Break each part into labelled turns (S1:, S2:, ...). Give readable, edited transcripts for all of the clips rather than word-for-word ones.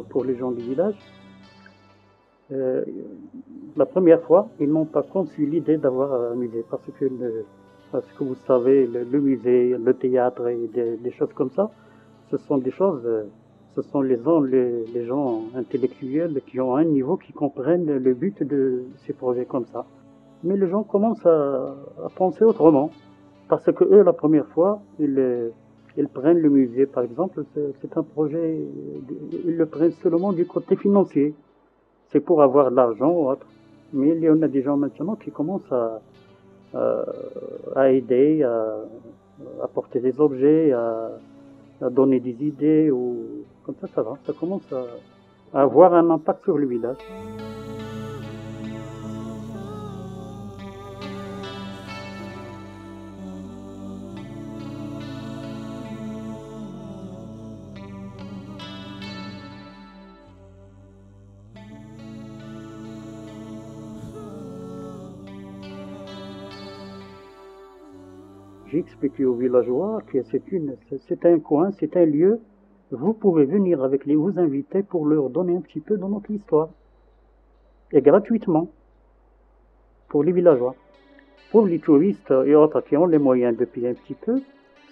S1: pour les gens du village. Euh, la première fois, ils n'ont pas conçu l'idée d'avoir un musée parce que vous savez, le musée, le théâtre et des choses comme ça, ce sont des choses, ce sont les gens intellectuels qui ont un niveau, qui comprennent le but de ces projets comme ça. Mais les gens commencent à penser autrement. Parce que eux, la première fois, ils prennent le musée, par exemple, c'est un projet, ils le prennent seulement du côté financier. C'est pour avoir de l'argent ou autre. Mais il y en a des gens maintenant qui commencent à, à aider, à apporter des objets, à donner des idées, ou comme ça va. Ça commence à avoir un impact sur le village. J'ai expliqué aux villageois que c'est un coin, c'est un lieu. Vous pouvez venir avec vos invités pour leur donner un petit peu de notre histoire. Et gratuitement, pour les villageois. Pour les touristes et autres qui ont les moyens de payer un petit peu,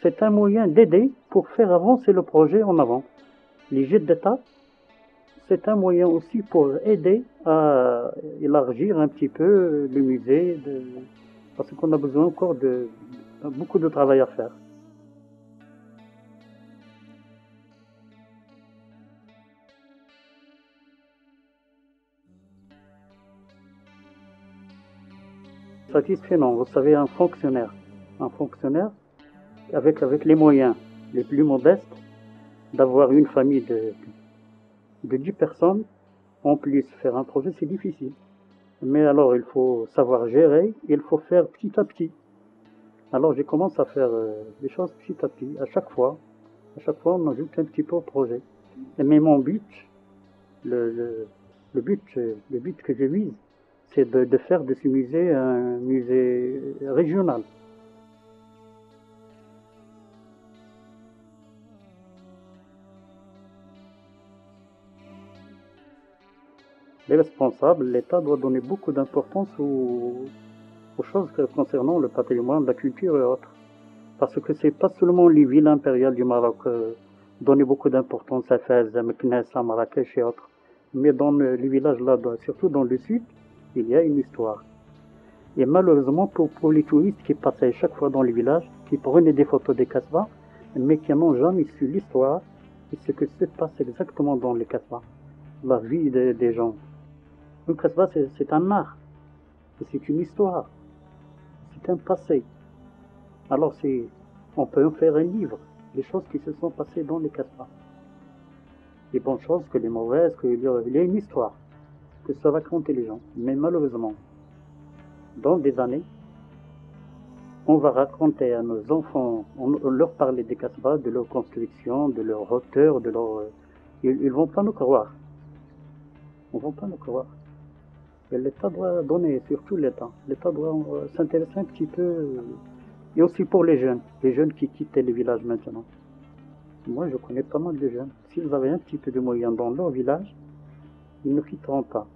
S1: c'est un moyen d'aider pour faire avancer le projet en avant. Les gîtes d'État, c'est un moyen aussi pour aider à élargir un petit peu le musée, parce qu'on a besoin encore de beaucoup de travail à faire. Satisfait, non. Vous savez, un fonctionnaire avec les moyens les plus modestes, d'avoir une famille de 10 personnes, en plus faire un projet, c'est difficile. Mais alors, il faut savoir gérer, il faut faire petit à petit. Alors, j'ai commencé à faire les choses petit à petit, à chaque fois, on ajoute un petit peu au projet. Mais mon but, le, le, le but que je vise, c'est de faire de ce musée un musée régional. Les responsables, l'État doit donner beaucoup d'importance aux choses concernant le patrimoine, la culture et autres. Parce que c'est pas seulement les villes impériales du Maroc donner beaucoup d'importance à Fès, à Meknès, à Marrakech et autres. Mais dans les villages là, surtout dans le sud, il y a une histoire. Et malheureusement, pour les touristes qui passaient chaque fois dans les villages, qui prenaient des photos des Casbah, mais qui n'ont jamais su l'histoire et ce que se passe exactement dans les Casbah, la vie des gens. Le Casbah, c'est un art, c'est une histoire, c'est un passé. Alors on peut en faire un livre, les choses qui se sont passées dans les Casbah. Les bonnes choses que les mauvaises, il y a une histoire que ça va raconter les gens. Mais malheureusement, dans des années, on va raconter à nos enfants, on leur parler des Casbah, de leur construction, de leur hauteur, de leur... Ils vont pas nous croire. Ils vont pas nous croire. Et l'État doit donner, surtout l'État. L'État doit s'intéresser un petit peu. Et aussi pour les jeunes qui quittent les villages maintenant. Moi, je connais pas mal de jeunes. S'ils avaient un petit peu de moyens dans leur village, ils ne quitteront pas.